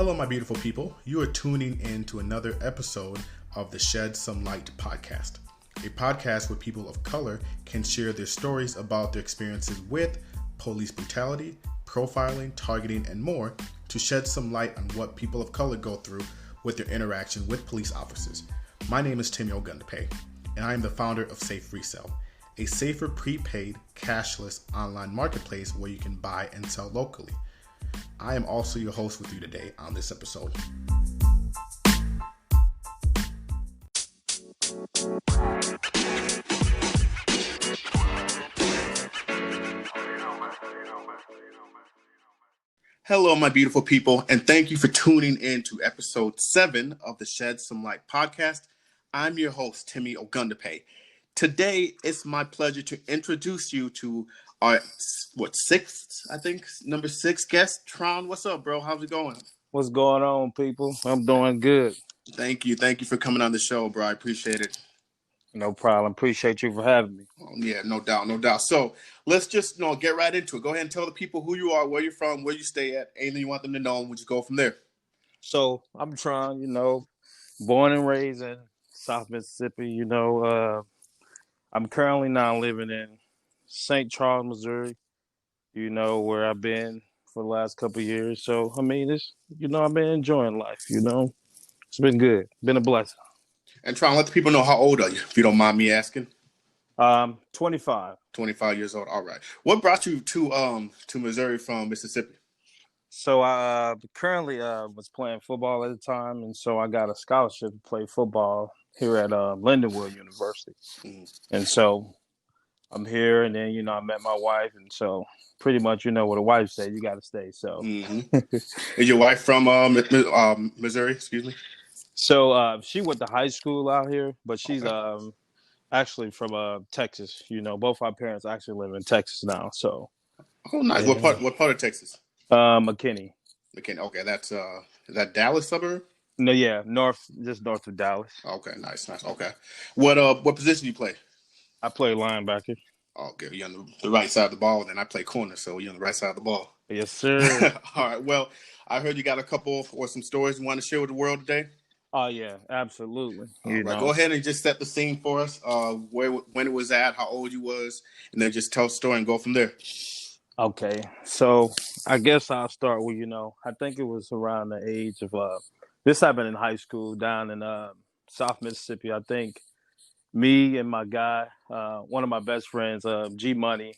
Hello, my beautiful people. You are tuning in to another episode of the Shed Some Light podcast, a podcast where people of color can share their stories about their experiences with police brutality, profiling, targeting, and more to shed some light on what people of color go through with their interaction with police officers. My name is Timmy Ogundepe, and I am the founder of Safe Resell, a safer prepaid, cashless online marketplace where you can buy and sell locally. I am also your host with you today on this episode. Hello, my beautiful people, and thank you for tuning in to episode 7 of the Shed Some Light podcast. I'm your host, Timmy Ogundepe. Today, it's my pleasure to introduce you to our, number 6 guest, Tron. What's up, bro? How's it going? What's going on, people? I'm doing good. Thank you for coming on the show, bro. I appreciate it. No problem. Appreciate you for having me. Yeah, no doubt. So let's just get right into it. Go ahead and tell the people who you are, where you're from, where you stay at, anything you want them to know, and we'll just go from there. So I'm Tron, born and raised in South Mississippi. I'm currently now living in St. Charles, Missouri. Where I've been for the last couple of years. So I've been enjoying life. It's been good. Been a blessing. And Tron, let the people know, how old are you, if you don't mind me asking? 25. 25 years old. All right. What brought you to Missouri from Mississippi? So I currently was playing football at the time, and so I got a scholarship to play football here at Lindenwood University. Mm-hmm. And so I'm here, and then I met my wife, and so pretty much what a wife said, you got to stay. So Is your wife from Missouri? Excuse me. So she went to high school out here, but she's actually from Texas. Both our parents actually live in Texas now. So, oh, nice. Yeah. What part of Texas? McKinney. Okay, that's is that Dallas suburb? No, yeah, just north of Dallas. Okay, nice. Okay, what position do you play? I play linebacker. Okay, you're on the right side of the ball. Then I play corner, so you're on the right side of the ball. Yes, sir. All right. Well, I heard you got a couple or some stories you want to share with the world today. Oh, yeah, absolutely. Right. Go ahead and just set the scene for us, when it was at, how old you was, and then just tell the story and go from there. Okay, so I guess I'll start with, I think it was around the age of, this happened in high school down in South Mississippi. I think me and my guy, one of my best friends, G Money,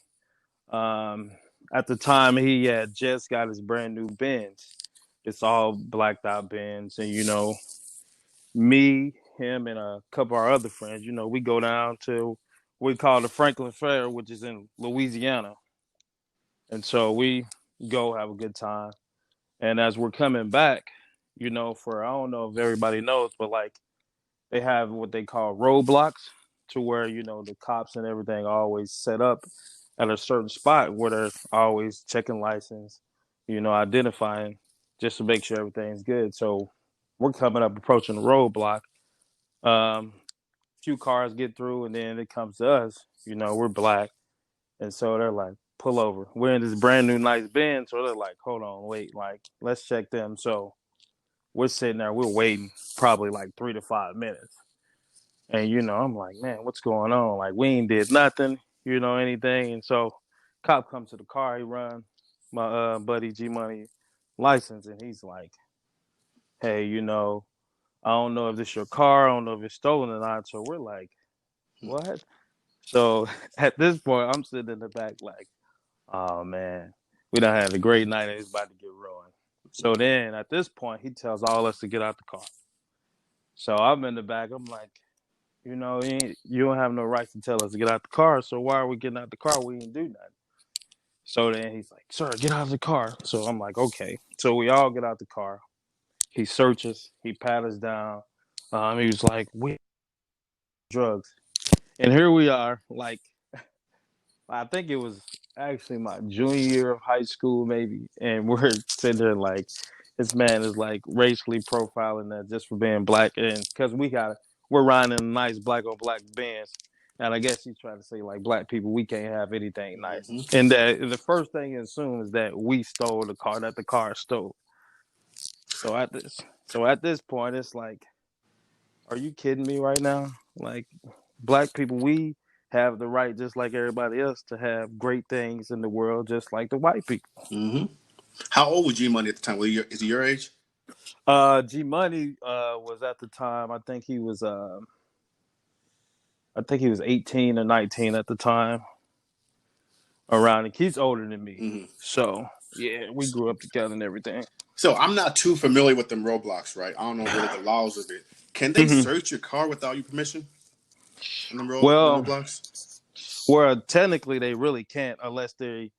at the time he had just got his brand new Benz. It's all blacked out Benz, and me, him, and a couple of our other friends, we go down to what we call the Franklin Fair, which is in Louisiana. And so we go have a good time. And as we're coming back, I don't know if everybody knows, but they have what they call roadblocks to where, the cops and everything are always set up at a certain spot where they're always checking license, identifying just to make sure everything's good. So we're coming up, approaching the roadblock. Few cars get through, and then it comes to us. We're black. And so they're like, pull over. We're in this brand new nice Benz. So they're like, hold on, wait, let's check them. So we're sitting there, we're waiting probably 3 to 5 minutes. And, I'm like, man, what's going on? We ain't did nothing, anything. And so cop comes to the car, he run my buddy G Money license, and he's like, hey, I don't know if this is your car. I don't know if it's stolen or not. So we're like, what? So at this point, I'm sitting in the back oh, man, we done had a great night and it's about to get ruined. So then at this point, he tells all us to get out the car. So I'm in the back. I'm like, you don't have no right to tell us to get out the car. So why are we getting out the car? We didn't do nothing. So then he's like, sir, get out of the car. So I'm like, okay. So we all get out the car. He searches. He pat us down. He was like, we drugs. And here we are, I think it was actually my junior year of high school, maybe. And we're sitting there this man is racially profiling that just for being black. And because we're riding in a nice black on black Benz. And I guess he's trying to say black people, we can't have anything nice. Mm-hmm. And the first thing you assume is that we stole the car, that the car stole. So at this point, it's like, are you kidding me right now? Like, black people, we have the right, just like everybody else, to have great things in the world, just like the white people. Mm-hmm. How old was G Money at the time? Is he your age? G Money was at the time. I think he was 18 or 19 at the time. Around it, he's older than me, Mm-hmm. so yeah, we grew up together and everything. So I'm not too familiar with them roadblocks, right? I don't know really the laws of it. Can they search your car without your permission on the Well, roadblocks? technically they really can't unless they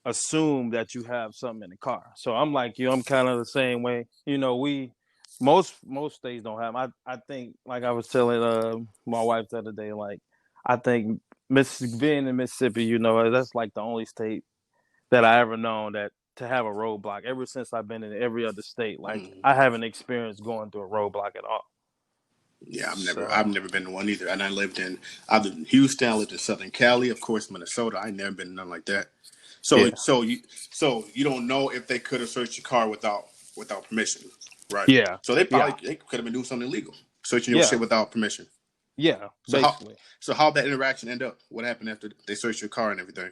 assume that you have something in the car. So I'm like you. I'm kind of the same way. We most states don't have. I think, like I was telling my wife the other day, like I think being in Mississippi, that's like the only state that I ever known that to have a roadblock. Ever since I've been in every other state, like Mm-hmm. I haven't experienced going through a roadblock at all. Yeah, I've So never been to one either. And I lived in Houston, I lived in Southern Cali, of course, Minnesota. I never been to nothing like that. So yeah, so you don't know if they could have searched your car without permission, right? yeah, So they yeah, could have been doing something illegal, searching your yeah, shit without permission. yeah. So Basically, how that interaction end up? What happened after they searched your car and everything?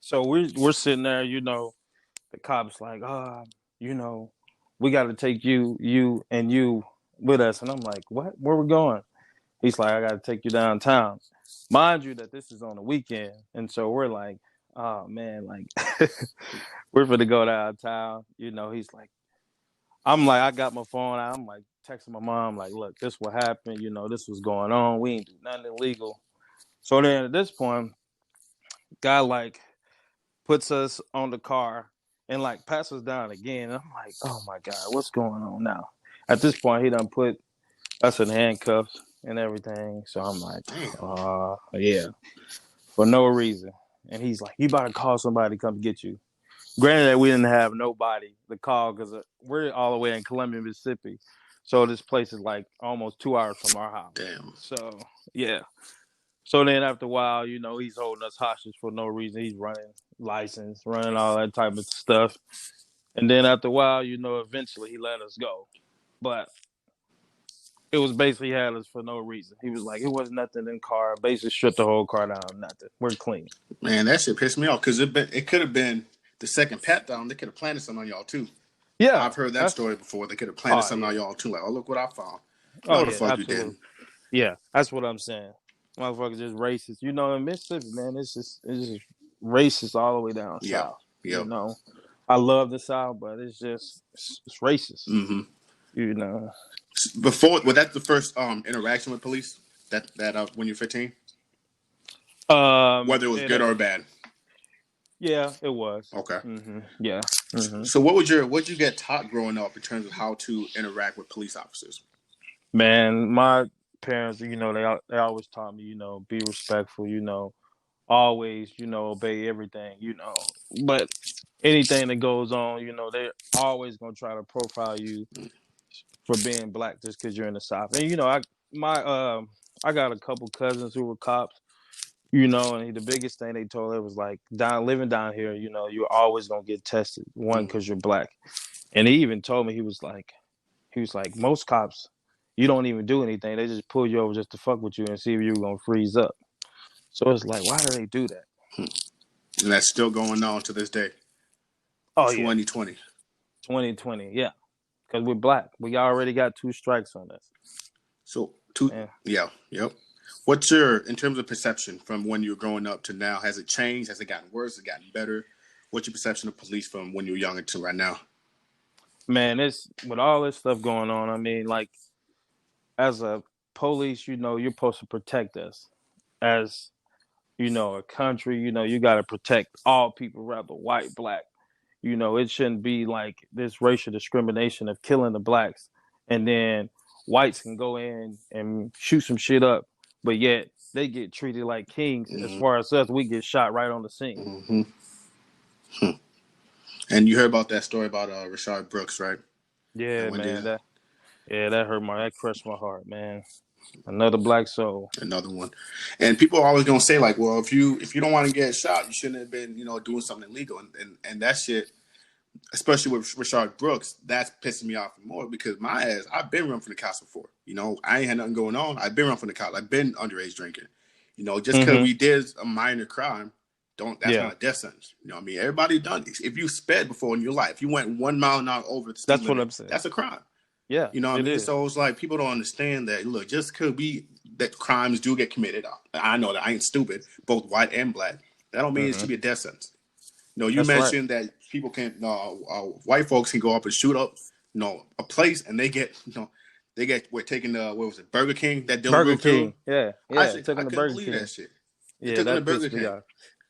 so we're sitting there, the cops like, you know, we got to take you and you with us, and I'm like, what? Where we going? He's like, I got to take you downtown. Mind you, that this is on the weekend, and so we're like, oh man, like we're for to go downtown. He's like, I'm like, I got my phone out. I'm like texting my mom, like, look, this what happened. This was going on. We ain't do nothing illegal. So then at this point, guy like puts us on the car and like passes us down again. And I'm like, oh my God, what's going on now? At this point, he done put us in handcuffs and everything. So I'm like, Damn. yeah, for no reason. And he's like, you about to call somebody to come get you. Granted that we didn't have nobody to call because we're all the way in Columbia, Mississippi. So this place is like almost 2 hours from our house. Damn. So, yeah. So then after a while, he's holding us hostage for no reason. He's running license, running all that type of stuff. And then after a while, eventually he let us go. But it was basically had us for no reason. He was like, it wasn't nothing in the car. Basically stripped the whole car down, nothing. We're clean. Man, that shit pissed me off because it could have been the second pat down. They could have planted something on y'all too. Yeah. I've heard that story before. They could have planted Oh, something yeah. on y'all too. Like, oh, look what I found. Oh, No, the yeah, fuck you absolutely. didn't. Yeah, that's what I'm saying. Motherfuckers just racist. In Mississippi, man, it's just racist all the way down Yep. south. Yep. I love the South, but it's racist. Mm-hmm. You know. Was that the first interaction with police? That when you're 15, whether it was It good or ain't. bad. Yeah, it was. Okay. Yeah. So what'd you get taught growing up in terms of how to interact with police officers? Man, my parents, they always taught me, be respectful, always, obey everything, But anything that goes on, they're always gonna try to profile you for being black just because you're in the South. And I got a couple cousins who were cops, and the biggest thing they told her was like, living down here, you're always gonna get tested. One, because you're black. And he even told me he was like, most cops, you don't even do anything. They just pull you over just to fuck with you and see if you're gonna freeze up. So it's like, why do they do that? And that's still going on to this day. Oh yeah, 2020. 2020, yeah, because we're black. We already got 2 strikes on us. So Yeah. yep. In terms of perception from when you were growing up to now, has it changed? Has it gotten worse? Has it gotten better? What's your perception of police from when you were younger to right now? Man, it's with all this stuff going on. I mean, like, as a police, you're supposed to protect us. As a country, you got to protect all people, rather white, black. It shouldn't be like this racial discrimination of killing the blacks, and then whites can go in and shoot some shit up, but yet they get treated like kings. As far as us, we get shot right on the scene. Mm-hmm. And you heard about that story about Rashard Brooks, right? Yeah, man. That crushed my heart, man. Another black soul. Another one. And people are always gonna say if you don't want to get shot, you shouldn't have been doing something illegal. And that shit especially with Rashard Brooks, that's pissing me off more because my ass, I've been running from the cops before. You know, I ain't had nothing going on. I've been running from the cops. I've been underage drinking. You know, just because we did a minor crime, that's Yeah, not a death sentence. You know what I mean? Everybody done it. If you sped before in your life, you went 1 mile an hour over the speed that's what limit, I'm saying. that's a crime. Yeah, You know what I it mean? is. So it's like people don't understand that. Look, just because that crimes do get committed, I know that I ain't stupid, both white and black. That don't mean it should be a death sentence. You know, you That's right. mentioned that people can, white folks can go up and shoot up, a place, and we're taking what was it, Burger King, that Dylan Burger Roof dude. King. Yeah, I took I him to couldn't Burger believe that King. shit. They Yeah, took him to that Burger pissed me King, off.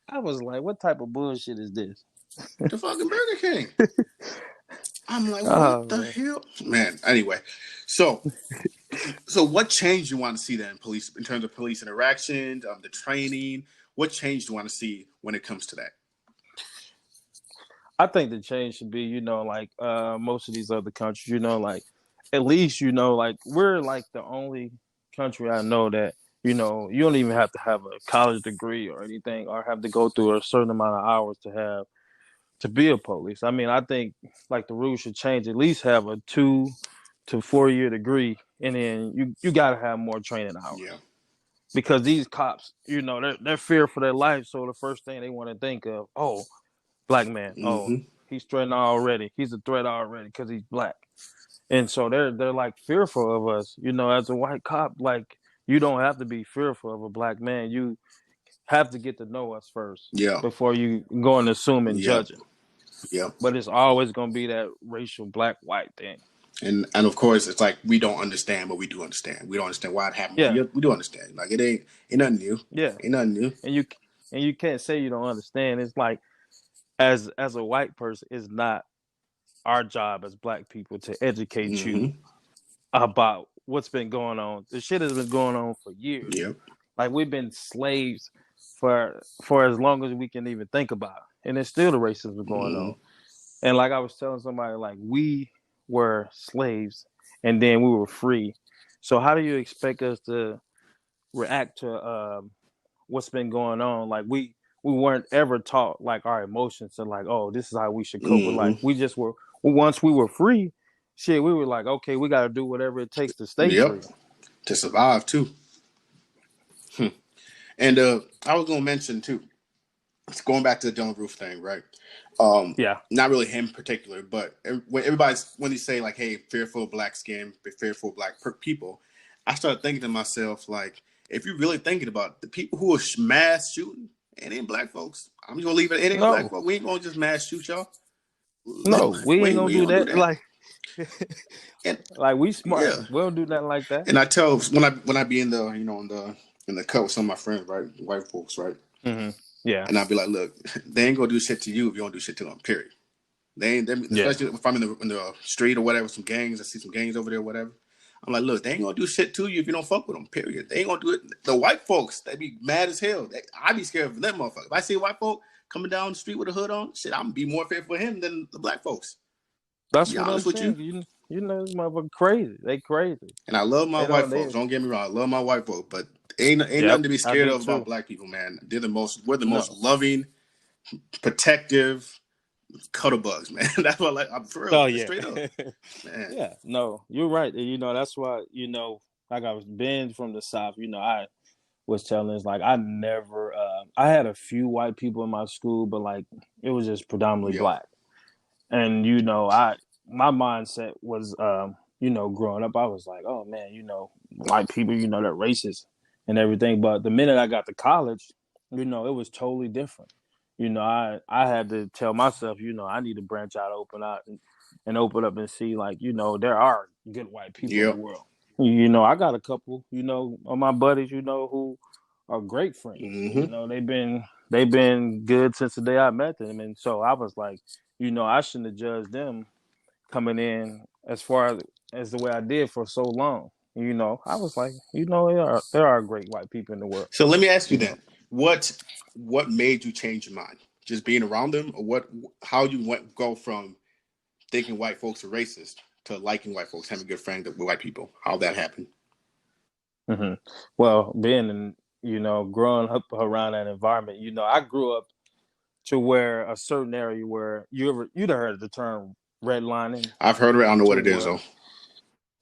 I was like, what type of bullshit is this? the fucking Burger King. I'm like, what Oh the man. hell, man? Anyway, so what change you want to see then in police in terms of police interaction, the training? What change do you want to see when it comes to that? I think the change should be, like most of these other countries, like at least, like we're like the only country I know that, you don't even have to have a college degree or anything or have to go through a certain amount of hours to be a police. I mean, I think like the rules should change. At least have a 2 to 4 year degree, and then you got to have more training Yeah. hours because these cops, they're feared for their life. So the first thing they want to think of, oh, black man, oh, Mm-hmm. he's threatened already. He's a threat already because he's black, and so they're like fearful of us. As a white cop, like you don't have to be fearful of a black man. You have to get to know us first Yeah. before you go and assume and Yep. judging. Yep. But it's always gonna be that racial black white thing. And of course, it's like we don't understand, but we do understand. We don't understand why it happened, but Yeah, we do understand. Like it ain't nothing new. yeah, Ain't nothing new. and you can't say you don't understand. It's like as a white person, it's not our job as black people to educate you Mm-hmm. about what's been going on. The shit has been going on for years. Yep. Like we've been slaves for as long as we can even think about, and it's still the racism going Mm-hmm. on. And like I was telling somebody, like we were slaves and then we were free. So how do you expect us to react to what's been going on? Like we weren't ever taught like our emotions and like, oh, this is how we should cope with life. Mm-hmm. We just were once we were free, shit, we were like, okay, we got to do whatever it takes to stay Yep. free. To survive too. And I was gonna mention too. It's going back to the Dylan Roof thing, right? Yeah. Not really him in particular, but when they say like, "Hey, fearful black skin, fearful black people," I started thinking to myself like, if you're really thinking about it, the people who are mass shooting, it ain't black folks. I'm just gonna leave it. It ain't black No, folks. We ain't gonna just mass shoot y'all. no, we ain't gonna We ain't do gonna do that. that. Like, And like we smart. yeah, We don't do nothing like that. and I tell when I be in the in the cut with some of my friends, right, white folks, right, Mm-hmm. Yeah, and I'll be like, look, they ain't gonna do shit to you if you don't do shit to them. Period. yeah. Especially if I'm in the street or whatever, some gangs. I see some gangs over there, or whatever. I'm like, look, they ain't gonna do shit to you if you don't fuck with them. Period. They ain't gonna do it. The white folks, they be mad as hell. I be scared of them motherfuckers. If I see a white folk coming down the street with a hood on, shit, I'm gonna be more fearful of him than the black folks. To That's be what I'm honest with you. saying. You these motherfuckers crazy. They crazy. And I love my They white don't. folks. They. Don't get me wrong. I love my white folks, but ain't nothing Yep. to be I scared do of about too. black people, man. We're the most No. loving, protective, cuddle bugs, man. That's what I'm for real, Oh yeah. straight up, man. Yeah. No, you're right. That's why. Like I was been from the South. I was telling us like I never. I had a few white people in my school, but like it was just predominantly Yeah. black. And I my mindset was growing up I was like, oh man, white people, they're racist and everything. But the minute I got to college, it was totally different. I had to tell myself, I need to branch out, open out, and open up and see, like, there are good white people in the Yep. world. I got a couple, of my buddies, who are great friends. Mm-hmm. They've been good since the day I met them, and so I was like, I shouldn't have judged them coming in as far as the way I did for so long. I was like, there are great white people in the world. So let me ask you You know, then, what made you change your mind? Just being around them, or what? How you go from thinking white folks are racist to liking white folks, having good friends with white people? How that happened? hmm well, being in, growing up around that environment, I grew up to where a certain area where you'd have heard the term redlining. I've heard of it. I don't know To what it is where though.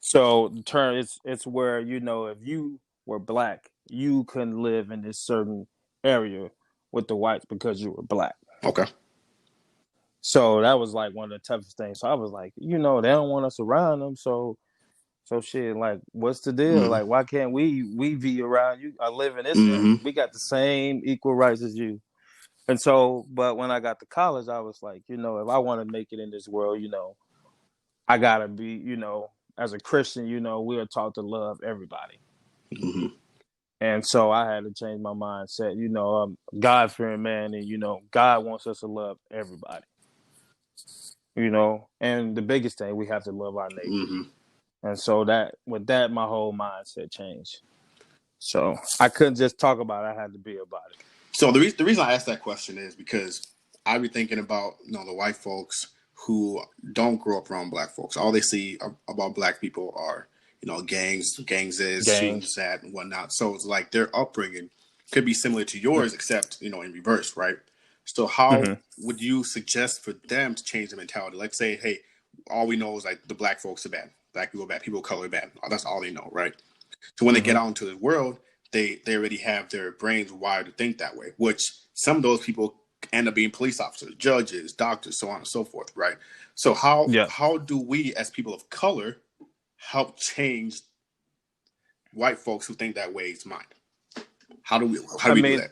so the term it's where if you were black, you couldn't live in this certain area with the whites because you were black. Okay. So that was like one of the toughest things. So I was like, they don't want us around them. So shit, like, what's the deal? Mm-hmm. Like, why can't we be around you? I live in this area. Mm-hmm. We got the same equal rights as you. And so, but when I got to college, I was like, if I want to make it in this world, I gotta be, as a Christian, we are taught to love everybody. Mm-hmm. And so I had to change my mindset. I'm God-fearing man, and God wants us to love everybody. And the biggest thing, we have to love our neighbor. Mm-hmm. And so with that, my whole mindset changed. So I couldn't just talk about it. I had to be about it. So the reason I asked that question is because I be thinking about the white folks who don't grow up around black folks. All they see about black people are gangs shootings at and whatnot. So it's like their upbringing could be similar to yours, except in reverse, right? So how would you suggest for them to change the mentality? Let's say, hey, all we know is like the black folks are bad, black people are bad, people of color are bad. That's all they know, right? So when they get out into the world, they already have their brains wired to think that way, which some of those people end up being police officers, judges, doctors, so on and so forth, right? So how do we as people of color help change white folks who think that way's mind? How do we do that?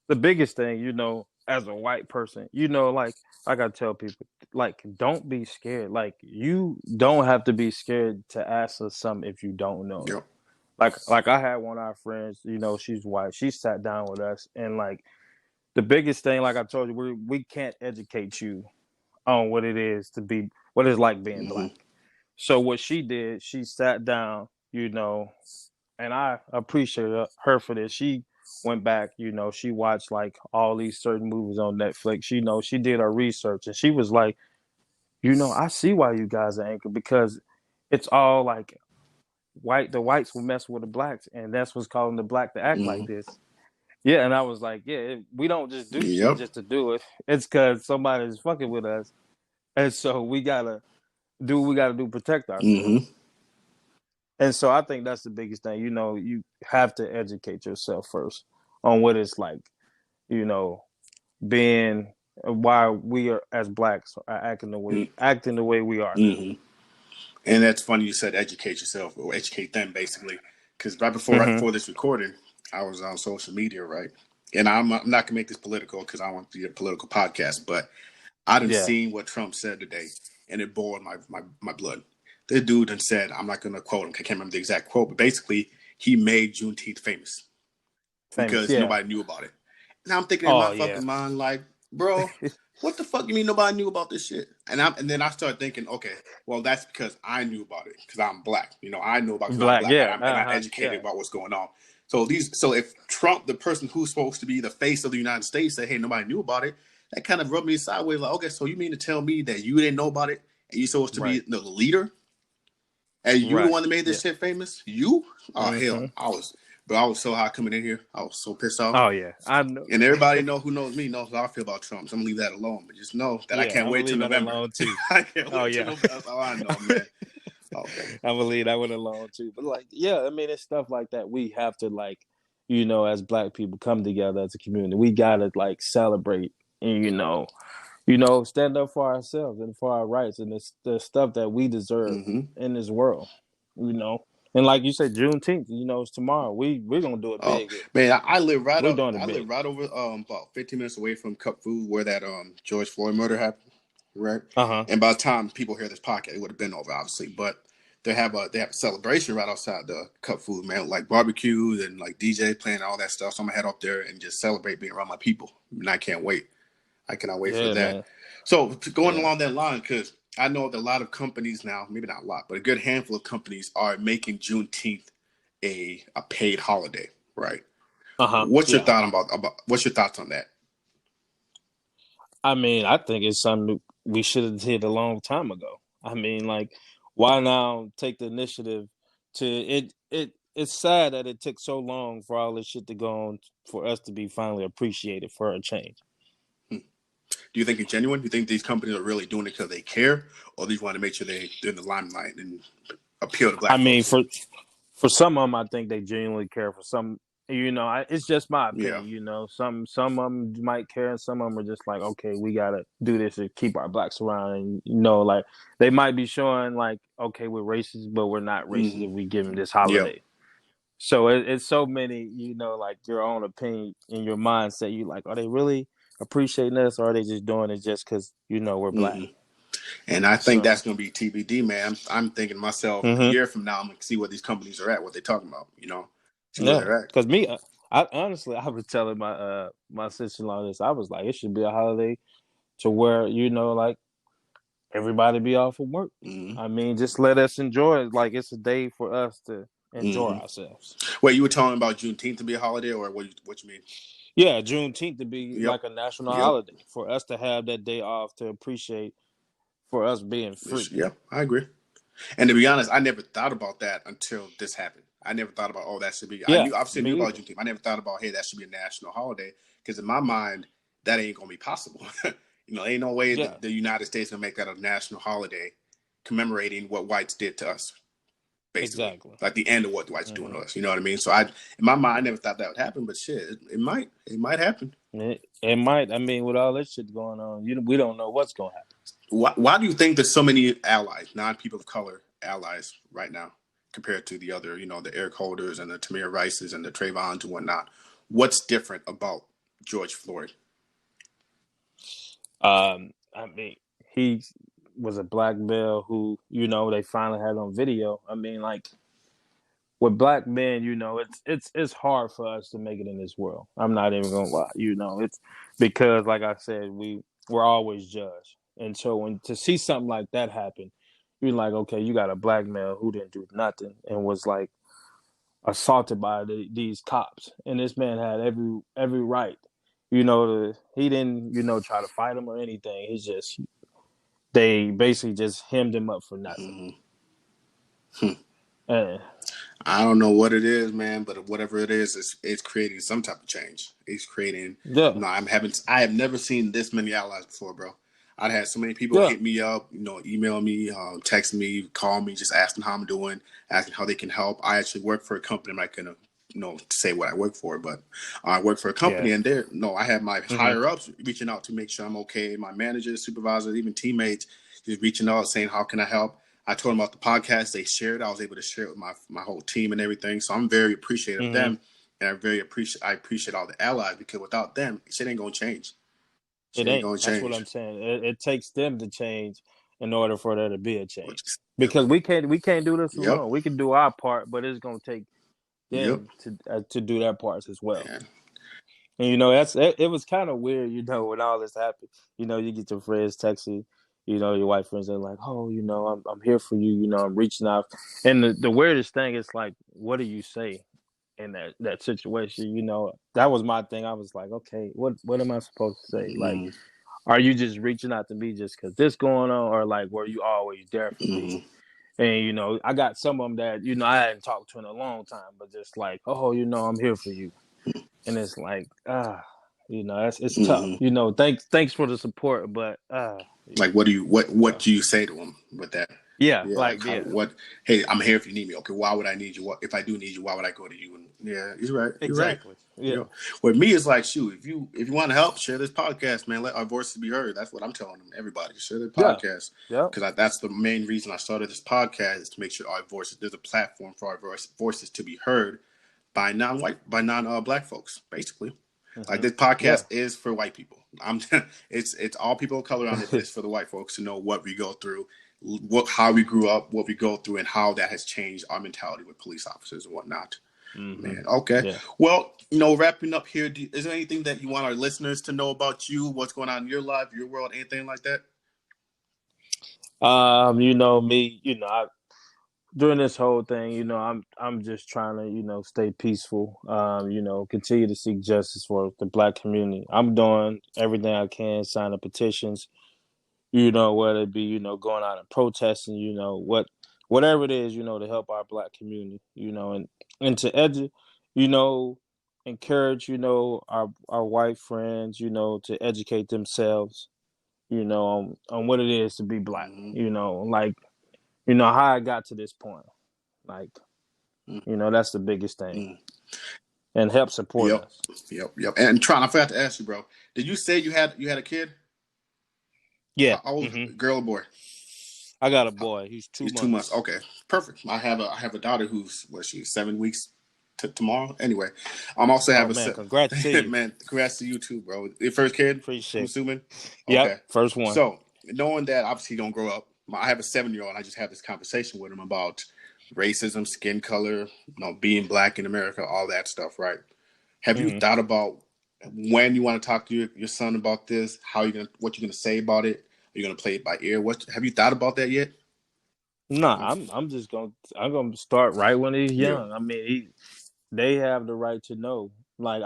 The biggest thing, as a white person, like I gotta tell people, like, don't be scared. Like, you don't have to be scared to ask us something if you don't know. Yep. Like I had one of our friends, she's white. She sat down with us, and like the biggest thing, like I told you, we can't educate you on what it's like being black. So what she did, she sat down, and I appreciate her for this. She went back, she watched like all these certain movies on Netflix. She did her research, and she was like, I see why you guys are angry, because it's all like the whites will mess with the blacks, and that's what's causing the black to act like this. Yeah, and I was like, we don't just do shit just to do it. It's because somebody's fucking with us, and so we gotta do what we gotta do to protect ourselves. And so I think that's the biggest thing. You have to educate yourself first on what it's like, being why we are as blacks are acting the way we are now. And that's funny you said educate yourself or educate them, basically, because right before this recording, I was on social media, right? And I'm not gonna make this political because I don't want to be a political podcast, but I done seen what Trump said today, and it boiled my blood. The dude done said, I'm not gonna quote him, I can't remember the exact quote, but basically he made Juneteenth famous because nobody knew about it. And I'm thinking in my fucking mind, like, bro, what the fuck you mean nobody knew about this shit? And then I started thinking, okay, well, that's because I knew about it because I'm black. I know about it because I'm black, and I'm educated about what's going on. So if Trump, the person who's supposed to be the face of the United States, said, hey, nobody knew about it, that kind of rubbed me sideways. Like, okay, so you mean to tell me that you didn't know about it and you're supposed to be the leader? And you the one that made this shit famous? You? Oh, hell. I was so hot coming in here. I was so pissed off. Oh, yeah. I know. And everybody who knows me knows how I feel about Trump. So I'm going to leave that alone. But just know that I can't wait till November. I can't wait till November. That's all I know, man. Okay. I believe that one alone, too. But, like, it's stuff like that. We have to, like, as black people come together as a community. We got to, like, celebrate and, stand up for ourselves and for our rights and the stuff that we deserve in this world, And like you said, Juneteenth, it's tomorrow. We're gonna do it big. Man, I live right over about 15 minutes away from Cup Food where that George Floyd murder happened, right? And by the time people hear this podcast, it would have been over, obviously. But they have a celebration right outside the Cup Food, man, like barbecues and like DJ playing all that stuff. So I'm gonna head up there and just celebrate being around my people, and I can't wait. I cannot wait for that. Man. So going along that line, because I know that a lot of companies now, maybe not a lot, but a good handful of companies are making Juneteenth a paid holiday, right? What's your thought about what's your thoughts on that? I mean, I think it's something we should have did a long time ago. I mean, like, why now take the initiative to it? It's sad that it took so long for all this shit to go on for us to be finally appreciated for a change. Do you think it's genuine? Do you think these companies are really doing it because they care, or they just want to make sure they're in the limelight and appeal to I black mean, folks? for some of them, I think they genuinely care. For some, it's just my Yeah. opinion. Some of them might care, and some of them are just like, okay, we gotta do this to keep our blacks around, and like they might be showing like, okay, we're racist, but we're not racist Mm-hmm. if we give them this Yeah. holiday. So it's so many, like your own opinion in your mindset. You like, are they really appreciating us, or are they just doing it just because we're black? Mm-hmm. And I think So, that's going to be TBD, man. I'm thinking to myself a hmm year from now, I'm going to see where these companies are at, what they're talking about, see where yeah, they're at. because me, I honestly, I was telling my sister-in-law this. I was like, it should be a holiday to where like everybody be off from work. Mm-hmm. I mean, just let us enjoy it. Like it's a day for us to enjoy Mm-hmm. ourselves. Wait, you were talking about Juneteenth to be a holiday, or what you mean? Yeah, Juneteenth to be Yep. like a national Yep. holiday for us to have that day off to appreciate for us being free. Yeah, I agree. And to be honest, I never thought about that until this happened. I never thought about, oh, that should be. Yeah, Obviously knew me about either. Juneteenth. I never thought about, hey, that should be a national holiday, because in my mind, that ain't gonna be possible. Ain't no way Yeah, that the United States gonna make that a national holiday, commemorating what whites did to us, basically, exactly. like the end of what whites doing hmm to us. You know what I mean? So in my mind, I never thought that would happen, but shit, it might happen. It might. I mean, with all this shit going on, we don't know what's going to happen. Why do you think there's so many allies, non-people of color allies, right now, compared to the other, the Eric Holders and the Tamir Rices and the Trayvons and whatnot? What's different about George Floyd? I mean, he was a black male who, they finally had on video. I mean, like with black men, it's hard for us to make it in this world. I'm not even gonna lie. It's because, like I said, we're always judged, and so when to see something like that happen, you're like, okay, you got a black male who didn't do nothing and was like assaulted by these cops, and this man had every right, he didn't try to fight him or anything. He's just they basically just hemmed him up for nothing. Mm-hmm. And I don't know what it is, man, but whatever it is, it's creating some type of change. It's creating. yeah, I have never seen this many allies before, bro. I've had so many people yeah, hit me up, email me, text me, call me, just asking how I'm doing, asking how they can help. I actually work for a company. I'm not gonna, say what I work for, but I work for a yeah. company, and I have my hmm higher ups reaching out to make sure I'm okay. My managers, supervisors, even teammates, just reaching out saying, how can I help? I told them about the podcast. They shared. I was able to share it with my whole team and everything. So I'm very appreciative of hmm them, and I appreciate all the allies, because without them, shit ain't gonna change. It Shit ain't ain't. gonna That's what change. I'm saying. It takes them to change in order for there to be a change. Which is, yep, Because we can't do this yep, alone. We can do our part, but it's gonna take yep, them to do their parts as well. man. And it was kind of weird, when all this happened. You get your friends texting, your white friends are like, "Oh, I'm here for you. I'm reaching out." And the weirdest thing is like, what do you say in that situation? That was my thing. I was like, okay, what am I supposed to say? Like, Mm-hmm, are you just reaching out to me just because this going on, or like, were you always there for me? mm-hmm, And I got some of them that I hadn't talked to in a long time, but just like, oh, I'm here for you, and it's like, it's tough. mm-hmm. Thanks for the support, but Like, what do you say to them with that? yeah, Yeah, like like how yeah, what? Hey, I'm here if you need me. Okay, why would I need you? What if I do need you? Why would I go to you? And yeah, he's right. You're right. exactly, yeah, With me, it's like, shoot, if you want to help, share this podcast, man. Let our voices be heard. That's what I'm telling them. Everybody, share this yeah, podcast, yeah, because that's the main reason I started this podcast, is to make sure our voices. There's a platform for our voices to be heard by black folks, basically. Like, hmm this yeah, podcast is for white people. It's all people of color on it, but it's for the white folks to know what we go through, how we grew up, what we go through, and how that has changed our mentality with police officers and whatnot. hmm Man, okay. yeah. Well, wrapping up here, is there anything that you want our listeners to know about you? What's going on in your life, your world, anything like that? Me, during this whole thing, I'm just trying to, stay peaceful. Continue to seek justice for the black community. I'm doing everything I can, signing petitions, whether it be, going out and protesting, whatever it is, to help our black community, and to you know, encourage, our white friends, to educate themselves. on what it is to be black. Mm-hmm. Like how I got to this point. Like, that's the biggest thing, Mm-hmm. and help support Yep. us. Yep. And Tron, I forgot to ask you, bro. Did you say you had a kid? Yeah. How old? Girl or boy? I got a boy. He's two He's 2 months. months. Okay, perfect. I have a daughter who's she's 7 weeks tomorrow. Anyway, I'm also Oh have man, congrats to you. man. Congrats to you too, bro. Your first kid, I'm Appreciate it. assuming. Yep, Okay, first one. so knowing that obviously you don't grow up. I have a 7-year-old. And I just had this conversation with him about racism, skin color, being black in America, all that stuff. Right? Have you Hmm. thought about when you want to talk to your son about this? What you're gonna say about it? Are you gonna play it by ear? What have you thought about that yet? Nah, I'm gonna start right when he's Yeah. young. I mean, they have the right to know. Like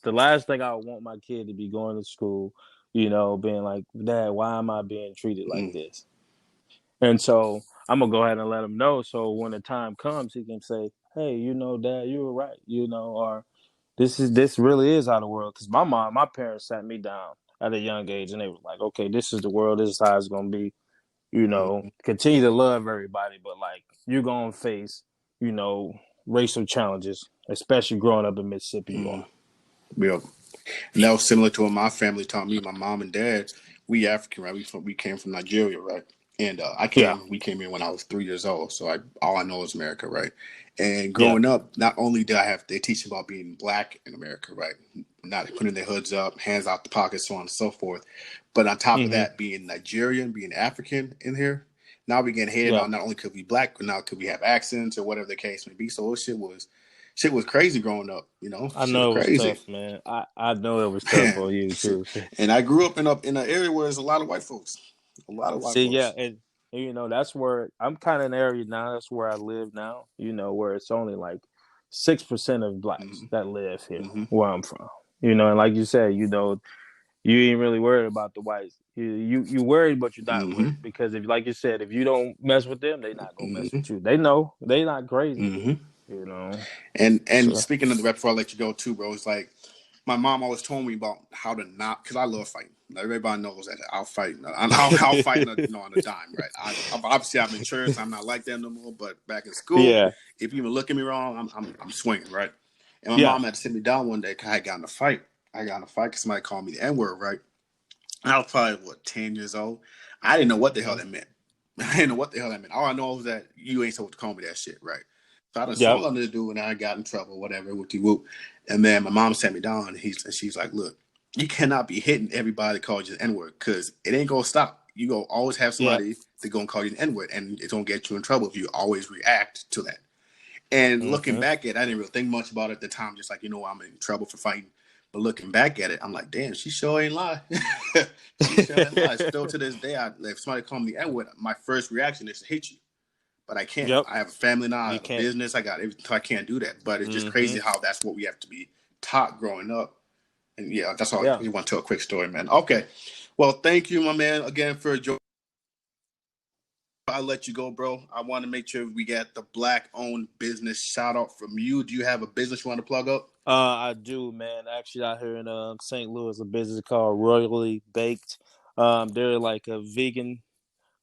the last thing I want my kid to be going to school, being like, Dad, why am I being treated like Mm, this? And so I'm gonna go ahead and let him know. So when the time comes, he can say, "Hey, Dad, you were right," or this really is how the world. Because my parents sat me down at a young age, and they were like, "Okay, this is the world. This is how it's gonna be. mm, Continue to love everybody, but like you're gonna face, you know, racial challenges, especially growing up in Mississippi. You mm. are." Yeah. And that was similar to what my family taught me. My mom and dad, we African, right? We came from Nigeria, right? And Yeah, we came here when I was 3 years old. So all I know is America, right? And yeah. growing up, not only did they teach about being black in America, right? Not putting their hoods up, hands out the pockets, so on and so forth. But on top of Hmm. that, being Nigerian, being African in here, now we getting hated Yeah. on not only could we black, but now could we have accents or whatever the case may be. So shit was crazy growing up, I Shit was know it was crazy. tough, man. I know it was tough on you Shit. too. And I grew up in an area where there's a lot of white folks, a lot of white See, yeah, folks. and that's where I'm kind of in an area now. That's where I live now. Where it's only like 6% of blacks Mm-hmm. that live here, Mm-hmm. where I'm from. And like you said, you ain't really worried about the whites. You worried, but you're not Mm-hmm. worried because if, like you said, if you don't mess with them, they not gonna mess Mm-hmm. with you. They know they not crazy. Mm-hmm. You know. And So speaking of the rep, before I let you go too, bro, it's like my mom always told me about how to not, because I love fighting. Now, everybody knows that I'll fight. I'll fight on a dime, right? Obviously, I'm in church. I'm not like that no more. But back in school, yeah, if you even look at me wrong, I'm swinging, right? And my yeah, mom had to sit me down one day because I got in a fight. I got in a fight because somebody called me the N word, right? I was probably 10 years old. I didn't know what the hell uh-huh. that meant. I didn't know what the hell that meant. All I know was that you ain't supposed to call me that shit, right? So I done Yep, swung on this dude and I got in trouble, whatever, whoopty whoop. And then my mom sat me down and she's like, look, you cannot be hitting everybody that calls you the N word because it ain't gonna stop. You gonna always have yep, somebody that gonna call you the N word, and it's gonna get you in trouble if you always react to that. And looking hmm, back at it, I didn't really think much about it at the time, just like, I'm in trouble for fighting. But looking back at it, I'm like, damn, she sure ain't lie. She sure ain't lie. Still to this day, if somebody call me the N word, my first reaction is to hit you. But I can't. yep. I have a family now, I You have a can't. business, I got everything, so I can't do that. But it's just Hmm. crazy how that's what we have to be taught growing up. And yeah, that's all. Yeah. We want to tell a quick story, man. Okay. Well, thank you, my man, again for joining. I'll let you go, bro. I want to make sure we get the black owned business shout out from you. Do you have a business you want to plug up? I do, man. Actually, out here in St. Louis, a business called Royally Baked. They're like a vegan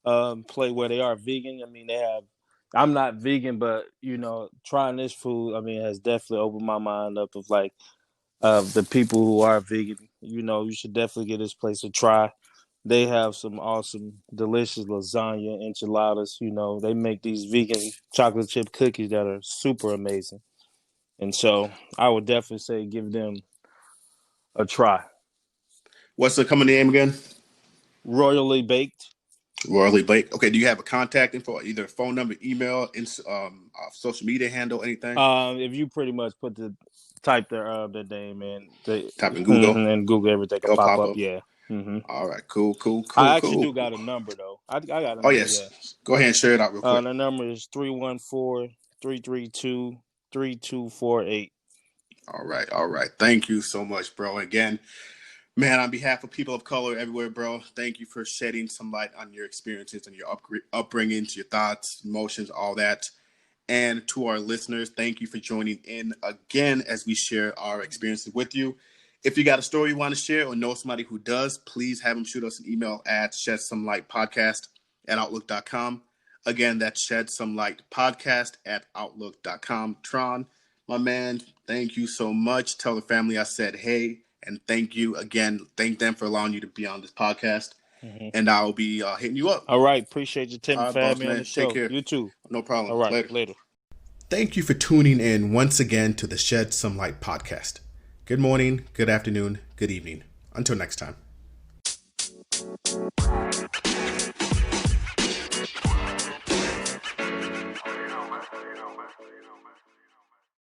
play where they are vegan. I mean, they have. I'm not vegan, but trying this food, I mean, has definitely opened my mind up of like the people who are vegan. You should definitely give this place a try. They have some awesome, delicious lasagna, enchiladas. They make these vegan chocolate chip cookies that are super amazing. And so I would definitely say give them a try. What's the company name again? Royally baked. Royally Blake. Okay, do you have a contact info, either phone number, email, social media handle, anything? If you pretty much type their name in Type in Google, and Google, everything will it'll pop pop up. up. Yeah. Hmm. All right, cool, cool, cool, I actually cool. do got a number though. I got a Oh number. Yeah. yes, go ahead and share it out real quick. The number is 314-332-3248. All right. Thank you so much, bro. Again, man, on behalf of people of color everywhere, bro, thank you for shedding some light on your experiences and your upbringings, your thoughts, emotions, all that. And to our listeners, thank you for joining in again as we share our experiences with you. If you got a story you want to share or know somebody who does, please have them shoot us an email at shedsomelightpodcast@outlook.com. Again, that's shedsomelightpodcast@outlook.com. Tron, my man, thank you so much. Tell the family I said hey, and thank you again. Thank them for allowing you to be on this podcast. Mm-hmm. And I'll be hitting you up. All right. Appreciate you, Tim, for having me on the show. Take care. You too. No problem. All right. Later. Thank you for tuning in once again to the Shed Some Light podcast. Good morning, good afternoon, good evening. Until next time.